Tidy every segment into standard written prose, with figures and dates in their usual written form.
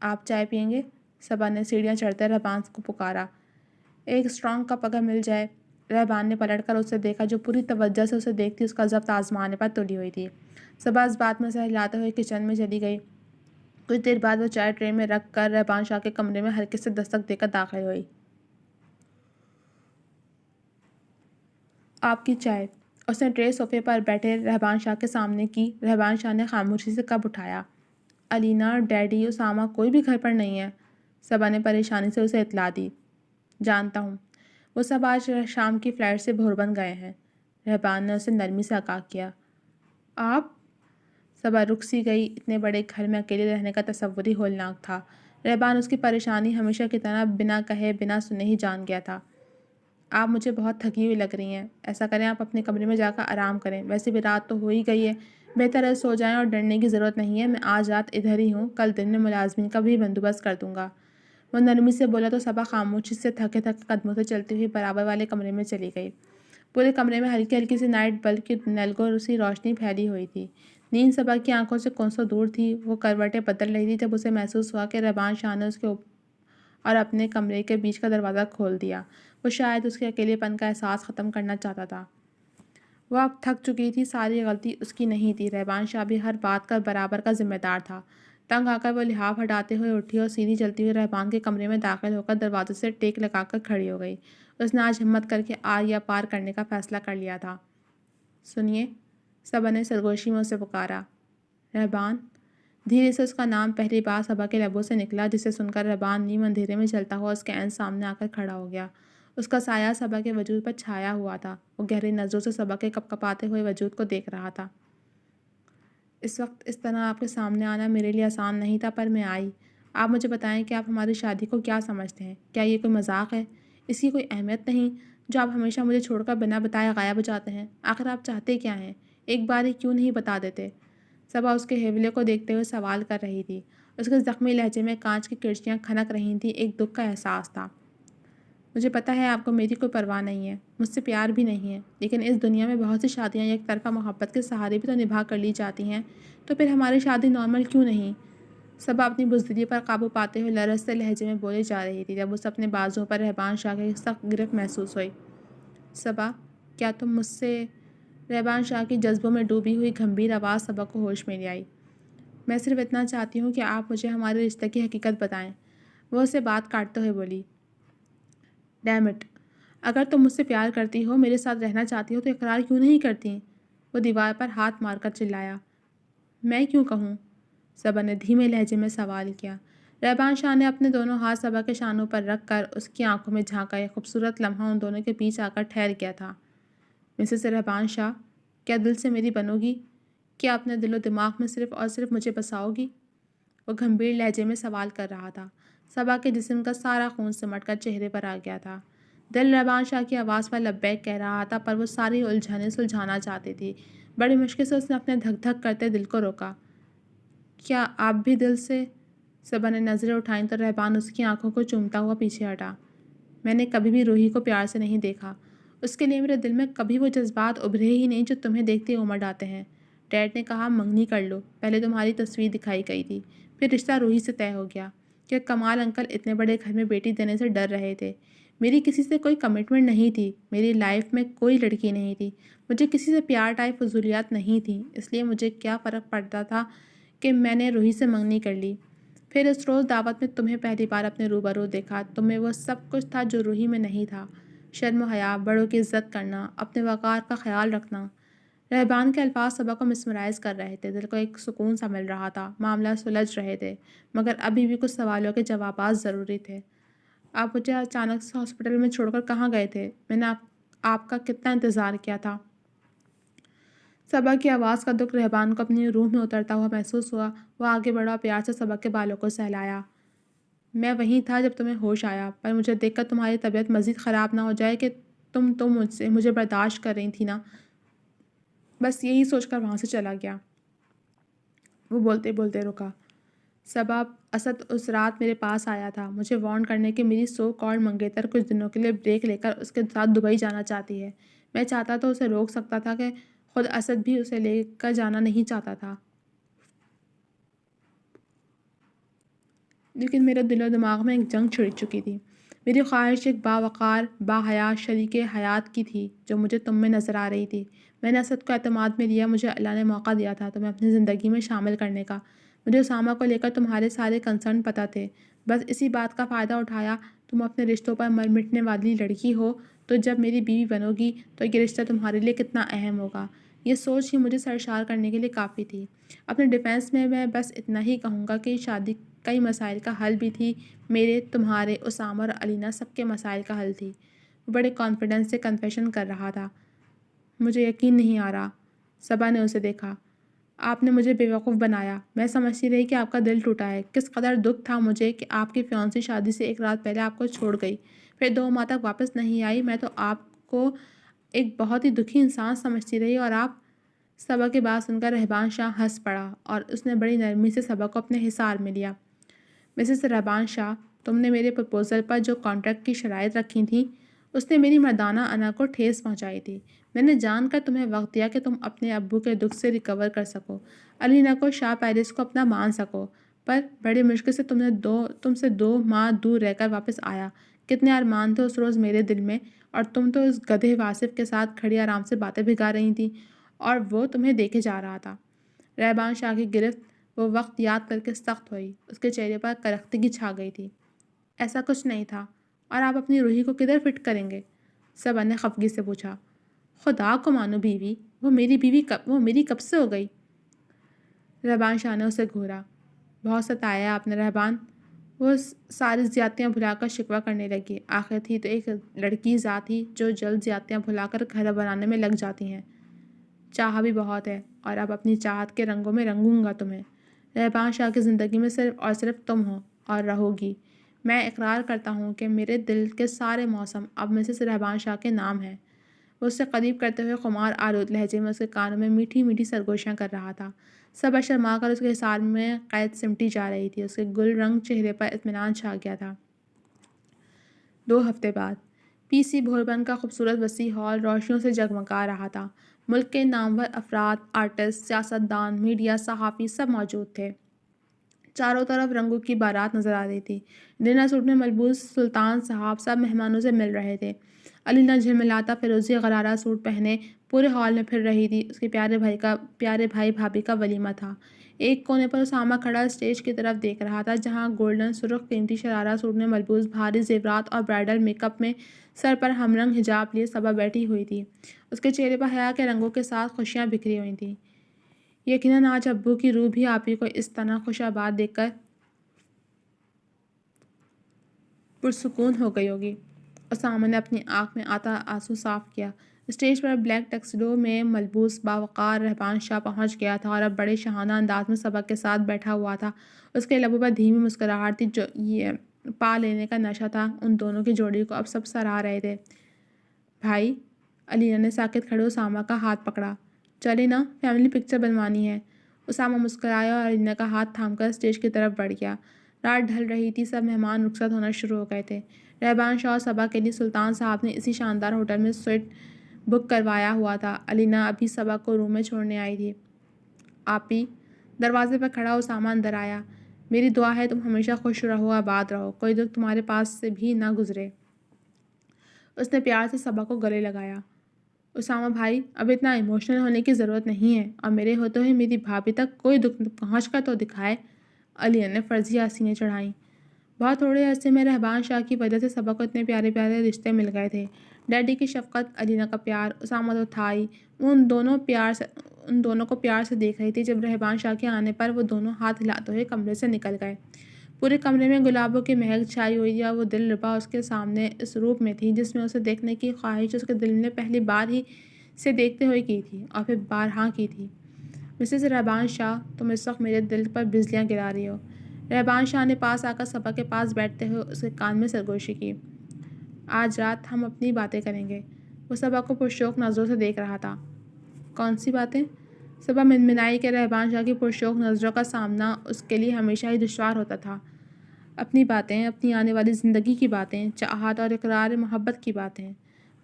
آپ چائے پئیں گے؟ صبا نے سیڑھیاں چڑھتے رہبان کو پکارا۔ ایک اسٹرانگ کپ اگر مل جائے۔ رہبان نے پلٹ کر اسے دیکھا جو پوری توجہ سے اسے دیکھتی اس کا ضبط آزمانے پر تلی ہوئی تھی۔ صبا اس بات میں سہلاتے ہوئے کچن میں چلی گئی۔ کچھ دیر بعد وہ چائے ٹرے میں رکھ کر رہبان شاہ کے کمرے میں ہلکے سے دستک دے کر داخل ہوئی۔ آپ کی چائے۔ اس نے ٹرے صوفے پر بیٹھے رہبان شاہ کے سامنے کی۔ رہبان شاہ نے خاموشی سے کپ اٹھایا۔ علینا، ڈیڈی، اسامہ کوئی بھی گھر پر نہیں ہے۔ صبا نے پریشانی سے اسے اطلاع دی۔ جانتا ہوں، وہ سب آج شام کی فلائٹ سے بھوربن گئے ہیں۔ رہبان نے اسے نرمی سے آگاہ کیا۔ آپ؟ صبا رک سی گئی۔ اتنے بڑے گھر میں اکیلے رہنے کا تصور ہی ہولناک تھا۔ رہبان اس کی پریشانی ہمیشہ کی طرح بنا کہے بنا سنے ہی جان گیا تھا۔ آپ مجھے بہت تھکی ہوئی لگ رہی ہیں۔ ایسا کریں آپ اپنے کمرے میں جا کر آرام کریں، ویسے بھی رات تو ہو ہی گئی ہے، بہتر ہے سو جائیں اور ڈرنے کی ضرورت نہیں ہے۔ میں آج رات ادھر ہی ہوں، کل دن میں ملازمین کا بھی بندوبست کر دوں گا۔ وہ نرمی سے بولا تو صبا خاموشی سے تھکے قدموں سے چلتی ہوئی برابر والے کمرے میں چلی گئی۔ پورے کمرے میں ہلکی ہلکی سی نائٹ بلب کی نلگوں سی روشنی پھیلی ہوئی تھی۔ نیند صبا کی آنکھوں سے کونسوں دور تھی۔ وہ کروٹیں بدل رہی تھی جب اسے محسوس ہوا کہ رہبان شاہ نے اس کے اور اپنے کمرے کے بیچ کا دروازہ کھول دیا۔ وہ شاید اس کے اکیلے پن کا احساس ختم کرنا چاہتا تھا۔ وہ اب تھک چکی تھی، ساری غلطی اس کی نہیں تھی۔ رہبان شاہ بھی ہر بات کا برابر کا ذمہ دار تھا۔ تنگ آ کر وہ لحاف ہٹاتے ہوئے اٹھی اور سیدھی چلتی ہوئی رہبان کے کمرے میں داخل ہو کر دروازے سے ٹیک لگا کر کھڑی ہو گئی۔ اس نے آج ہمت کر کے آر یا پار کرنے کا فیصلہ کر لیا تھا۔ سنیے، صبا نے سرگوشی میں اسے پکارا۔ رہبان؟ دھیرے سے اس کا نام پہلی بار صبا کے لبوں سے نکلا، جسے سن کر رہبان نیم اندھیرے میں چلتا ہوا اس کے عین سامنے آ کر کھڑا ہو گیا۔ اس کا سایہ صبا کے وجود پر چھایا ہوا تھا۔ وہ گہری نظروں سے صبا کے کپ کپاتے ہوئے وجود کو دیکھ رہا تھا۔ اس وقت اس طرح آپ کے سامنے آنا میرے لیے آسان نہیں تھا، پر میں آئی۔ آپ مجھے بتائیں کہ آپ ہماری شادی کو کیا سمجھتے ہیں؟ کیا یہ کوئی مذاق ہے؟ اس کی کوئی اہمیت نہیں جو آپ ہمیشہ مجھے چھوڑ کر بنا بتائے غائب ہو جاتے ہیں؟ آخر آپ چاہتے کیا ہیں؟ ایک بار ہی کیوں نہیں بتا دیتے؟ صبا اس کے حوالے کو دیکھتے ہوئے سوال کر رہی تھی۔ اس کے زخمی لہجے میں کانچ کی کرچیاں کھنک رہی تھیں۔ ایک دکھ کا احساس تھا۔ مجھے پتہ ہے آپ کو میری کوئی پرواہ نہیں ہے، مجھ سے پیار بھی نہیں ہے، لیکن اس دنیا میں بہت سی شادیاں یک طرفہ محبت کے سہارے بھی تو نبھا کر لی جاتی ہیں، تو پھر ہماری شادی نارمل کیوں نہیں؟ صبا اپنی بزدلی پر قابو پاتے ہوئے لرزتے لہجے میں بولے جا رہی تھی جب اسے اپنے بازوؤں پر رہبان شاہ کی سخت گرفت محسوس ہوئی۔ صبا، کیا تم مجھ سے؟ رہبان شاہ کی جذبوں میں ڈوبی ہوئی گمبھیر آواز صبا کو ہوش میں لے آئی۔ میں صرف اتنا چاہتی ہوں کہ آپ مجھے ہمارے رشتے کی حقیقت بتائیں۔ وہ اسے بات کاٹتے ہوئے بولی۔ ڈیم اٹ، اگر تم مجھ سے پیار کرتی ہو، میرے ساتھ رہنا چاہتی ہو تو اقرار کیوں نہیں کرتی؟ وہ دیوار پر ہاتھ مار کر چلایا۔ میں کیوں کہوں؟ صبا نے دھیمے لہجے میں سوال کیا۔ رہبان شاہ نے اپنے دونوں ہاتھ صبا کے شانوں پر رکھ کر اس کی آنکھوں میں جھانکا۔ ایک خوبصورت لمحہ ان دونوں کے بیچ آ کر ٹھہر گیا تھا۔ مسز رہبان شاہ، کیا دل سے میری بنو گی؟ کیا اپنے دل و دماغ میں صرف اور صرف مجھے بساؤ گی؟ وہ گمبھیر لہجے میں سوال کر رہا تھا۔ صبا کے جسم کا سارا خون سمٹ کر چہرے پر آ گیا تھا۔ دل رہبان شاہ کی آواز پر لبیک کہہ رہا تھا، پر وہ ساری الجھنیں سلجھانا چاہتی تھی۔ بڑی مشکل سے اس نے اپنے دھک دھک کرتے دل کو روکا۔ کیا آپ بھی دل سے؟ صبا نے نظریں اٹھائیں تو رہبان اس کی آنکھوں کو چومتا ہوا پیچھے ہٹا۔ میں نے کبھی بھی روحی کو پیار سے نہیں دیکھا۔ اس کے لیے میرے دل میں کبھی وہ جذبات ابھرے ہی نہیں جو تمہیں دیکھتے امڑ آتے ہیں۔ ڈیڈ نے کہا منگنی کر لو، پہلے تمہاری تصویر دکھائی گئی تھی، پھر رشتہ روحی سے طے ہو گیا۔ کہ کمال انکل اتنے بڑے گھر میں بیٹی دینے سے ڈر رہے تھے۔ میری کسی سے کوئی کمٹمنٹ نہیں تھی، میری لائف میں کوئی لڑکی نہیں تھی، مجھے کسی سے پیار ٹائپ فضولیات نہیں تھیں، اس لیے مجھے کیا فرق پڑتا تھا کہ میں نے روحی سے منگنی کر لی۔ پھر اس روز دعوت میں تمہیں پہلی بار اپنے روبرو دیکھا، تم میں وہ سب کچھ تھا جو روحی میں نہیں تھا۔ شرم و حیا، بڑوں کی عزت کرنا، اپنے وقار کا خیال رکھنا۔ رہبان کے الفاظ صبا کو مسمرائز کر رہے تھے۔ دل کو ایک سکون سا مل رہا تھا۔ معاملہ سلجھ رہے تھے، مگر ابھی بھی کچھ سوالوں کے جوابات ضروری تھے۔ آپ مجھے اچانک سے ہاسپٹل میں چھوڑ کر کہاں گئے تھے؟ میں نے آپ کا کتنا انتظار کیا تھا۔ صبا کی آواز کا دکھ رہبان کو اپنی روح میں اترتا ہوا محسوس ہوا۔ وہ آگے بڑھا، پیار سے صبا کے بالوں کو سہلایا۔ میں وہیں تھا جب تمہیں ہوش آیا، پر مجھے دیکھ کر تمہاری طبیعت مزید خراب نہ ہو جائے کہ تم تو مجھے برداشت کر رہی تھی نا، بس یہی سوچ کر وہاں سے چلا گیا۔ وہ بولتے بولتے رکا۔ صبا، اسد اس رات میرے پاس آیا تھا، مجھے وارن کرنے کہ میری سو کالڈ منگیتر کچھ دنوں کے لیے بریک لے کر اس کے ساتھ دبئی جانا چاہتی ہے۔ میں چاہتا تو اسے روک سکتا تھا کہ خود اسد بھی اسے لے کر جانا نہیں چاہتا تھا، لیکن میرے دل و دماغ میں ایک جنگ چھڑ چکی تھی۔ میری خواہش ایک باوقار، باحیا شریک حیات کی تھی جو مجھے تم میں نظر آ رہی تھی۔ میں نے اسد کو اعتماد میں لیا، مجھے اللہ نے موقع دیا تھا تمہیں اپنی زندگی میں شامل کرنے کا۔ مجھے اسامہ کو لے کر تمہارے سارے کنسرن پتہ تھے، بس اسی بات کا فائدہ اٹھایا۔ تم اپنے رشتوں پر مر مٹنے والی لڑکی ہو، تو جب میری بیوی بنو گی تو یہ رشتہ تمہارے لیے کتنا اہم ہوگا، یہ سوچ ہی مجھے سرشار کرنے کے لیے کافی تھی۔ اپنے ڈیفینس میں بس اتنا ہی کہوں گا کہ شادی کئی مسائل کا حل بھی تھی، میرے، تمہارے، اسامہ اور علینا سب کے مسائل کا حل تھی۔ وہ بڑے کانفیڈنس سے کنفیشن کر رہا تھا۔ مجھے یقین نہیں آ رہا۔ صبا نے اسے دیکھا۔ آپ نے مجھے بیوقوف بنایا۔ میں سمجھتی رہی کہ آپ کا دل ٹوٹا ہے۔ کس قدر دکھ تھا مجھے کہ آپ کی فیونسی شادی سے ایک رات پہلے آپ کو چھوڑ گئی، پھر 2 ماہ تک واپس نہیں آئی۔ میں تو آپ کو ایک بہت ہی دکھی انسان سمجھتی رہی اور آپ۔ صبا کی بات سن کر رہبان شاہ ہنس پڑا اور اس نے بڑی نرمی سے صبا کو اپنے حصار میں لیا۔ مسز رہبان شاہ، تم نے میرے پرپوزل پر جو کانٹریکٹ کی شرائط رکھی تھیں، اس نے میری مردانہ انا کو ٹھیس پہنچائی تھی۔ میں نے جان کر تمہیں وقت دیا کہ تم اپنے ابو کے دکھ سے ریکور کر سکو، علینا کو، شاہ پیلس کو اپنا مان سکو، پر بڑی مشکل سے تم سے 2 ماہ دور رہ کر واپس آیا۔ کتنے ارمان تھے اس روز میرے دل میں، اور تم تو اس گدھے واصف کے ساتھ کھڑی آرام سے باتیں بھگا رہی تھی اور وہ تمہیں دیکھے جا رہا تھا۔ رہبان شاہ کی گرفت وہ وقت یاد کر کے سخت ہوئی، اس کے چہرے پر کرختگی چھا گئی تھی۔ ایسا کچھ نہیں تھا، اور آپ اپنی روحی کو کدھر فٹ کریں گے؟ صبا نے خفگی سے پوچھا۔ خدا کو مانو بیوی، وہ میری کب سے ہو گئی؟ رہبان شاہ نے اسے گھورا۔ بہت ستایا آپ نے رہبان۔ وہ ساری زیادتیاں بھلا کر شکوہ کرنے لگی۔ آخر تھی تو ایک لڑکی ذات ہی جو جلد زیادتیاں بھلا کر گھر بنانے میں لگ جاتی ہیں۔ چاہا بھی بہت ہے، اور اب اپنی چاہت کے رنگوں میں رنگوں گا تمہیں۔ رہبان شاہ کی زندگی میں صرف اور صرف تم ہو اور رہو گی۔ میں اقرار کرتا ہوں کہ میرے دل کے سارے موسم اب مسز رہبان شاہ کے نام ہیں۔ وہ اس سے قریب کرتے ہوئے خمار آلود لہجے میں اس کے کانوں میں میٹھی میٹھی سرگوشیاں کر رہا تھا۔ صبا شرما کر اس کے حصار میں قید سمٹی جا رہی تھی۔ اس کے گل رنگ چہرے پر اطمینان چھا گیا تھا۔ 2 ہفتے بعد پی سی بھوربن کا خوبصورت وسیع ہال روشنیوں سے جگمگا رہا تھا۔ ملک کے نامور افراد، آرٹسٹ، سیاستدان، میڈیا، صحافی سب موجود تھے۔ چاروں طرف رنگوں کی بارات نظر آ رہی تھی۔ ڈنر سوٹ میں ملبوس سلطان صاحب سب مہمانوں سے مل رہے تھے۔ علینا جھلملاتا فیروزی غرارہ سوٹ پہنے پورے ہال میں پھر رہی تھی۔ اس کے پیارے بھائی بھابھی کا ولیمہ تھا۔ ایک کونے پر اسامہ کھڑا اسٹیج کی طرف دیکھ رہا تھا، جہاں گولڈن سرخ قیمتی شرارہ سوٹ میں ملبوس بھاری زیورات اور برائڈل میک اپ میں سر پر ہم رنگ حجاب لیے صبا بیٹھی ہوئی تھی۔ اس کے چہرے پر حیا کے رنگوں کے ساتھ خوشیاں بکھری ہوئی تھیں۔ یقیناً آج ابو کی روح بھی آپ ہی کو اس طرح خوش آباد دیکھ کر پرسکون ہو گئی ہوگی۔ اسامہ نے اپنی آنکھ میں آتا آنسو صاف کیا۔ اسٹیج پر بلیک ٹکسیڈو میں ملبوس باوقار رہبان شاہ پہنچ گیا تھا اور اب بڑے شاہانہ انداز میں صبا کے ساتھ بیٹھا ہوا تھا۔ اس کے لبوں پر دھیمی مسکراہٹ تھی، جو یہ پا لینے کا نشہ تھا۔ ان دونوں کی جوڑی کو اب سب سراہ رہے تھے۔ بھائی، علینا نے ساکت کھڑے اسامہ کا ہاتھ پکڑا۔ چلے نا، فیملی پکچر بنوانی ہے۔ اسامہ مسکرایا اور علینا کا ہاتھ تھام کر اسٹیج کی طرف بڑھ گیا۔ رات ڈھل رہی تھی، سب مہمان رخصت ہونا شروع ہو گئے تھے۔ رہبان شاہ اور صبا کے لیے سلطان صاحب نے اسی شاندار ہوٹل میں سوئٹ بک کروایا ہوا تھا۔ علینا ابھی صبا کو روم میں چھوڑنے آئی تھی۔ آپی، دروازے پر کھڑا اسامہ اندر آیا۔ میری دعا ہے تم ہمیشہ خوش رہو، آباد رہو، کوئی دکھ تمہارے پاس سے بھی نہ گزرے۔ اس نے پیار سے صبا کو گلے لگایا۔ اسامہ بھائی، اب اتنا ایموشنل ہونے کی ضرورت نہیں ہے، اور میرے ہوتے ہوئے میری بھابھی تک کوئی دکھ پہنچ کر تو دکھائے۔ علینا نے فرضی آنسویں چڑھائیں۔ بہت تھوڑے عرصے میں رہبان شاہ کی وجہ سے صبا کو اتنے پیارے پیارے رشتے مل گئے تھے۔ ڈیڈی کی شفقت، علینا کا پیار، اسامہ تو تھا ہی۔ وہ ان دونوں کو پیار سے دیکھ رہی تھی۔ جب رہبان شاہ کے آنے پر وہ دونوں ہاتھ ہلاتے ہوئے کمرے سے نکل گئے۔ پورے کمرے میں گلابوں کی مہک چھائی ہوئی تھی، اور وہ دل ربا اس کے سامنے اس روپ میں تھی جس میں اسے دیکھنے کی خواہش اس کے دل نے پہلی بار ہی سے دیکھتے ہوئے کی تھی، اور پھر بارہا کی تھی۔ مسز رہبان شاہ، تم اس وقت میرے دل پر بجلیاں گرا رہی ہو۔ رہبان شاہ نے پاس آ کر صبا کے پاس بیٹھتے ہوئے اس کے کان میں سرگوشی کی۔ آج رات ہم اپنی باتیں کریں گے۔ وہ صبا کو پرشوق نظروں سے دیکھ رہا تھا۔ کون سی باتیں؟ صبا منمنائی کہ رہبان شاہ کی پرشوق نظروں کا سامنا اس کے لیے ہمیشہ ہی دشوار ہوتا تھا۔ اپنی باتیں، اپنی آنے والی زندگی کی باتیں، چاہت اور اقرار محبت کی باتیں۔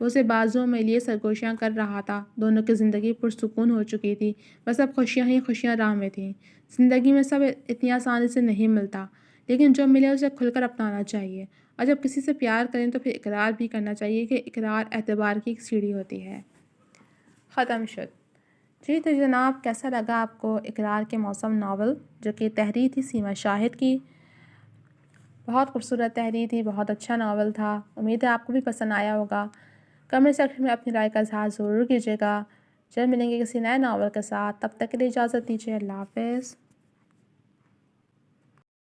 وہ اسے بازوؤں میں لیے سرگوشیاں کر رہا تھا۔ دونوں کی زندگی پرسکون ہو چکی تھی، بس اب خوشیاں ہی خوشیاں راہ میں تھیں۔ زندگی میں سب اتنی آسانی سے نہیں ملتا۔ لیکن جو ملے اسے کھل کر اپنانا چاہیے، اور جب کسی سے پیار کریں تو پھر اقرار بھی کرنا چاہیے کہ اقرار اعتبار کی ایک سیڑھی ہوتی ہے۔ ختم شد۔ جی تو جناب، کیسا لگا آپ کو اقرار کے موسم ناول، جو کہ تحریر تھی سیما شاہد کی؟ بہت خوبصورت تحریر تھی، بہت اچھا ناول تھا۔ امید ہے آپ کو بھی پسند آیا ہوگا۔ کمنٹ سیکشن میں اپنی رائے کا اظہار ضرور کیجیے گا۔ جب ملیں گے کسی نئے ناول کے ساتھ، تب تک کے لیے اجازت دیجیے۔ اللہ حافظ۔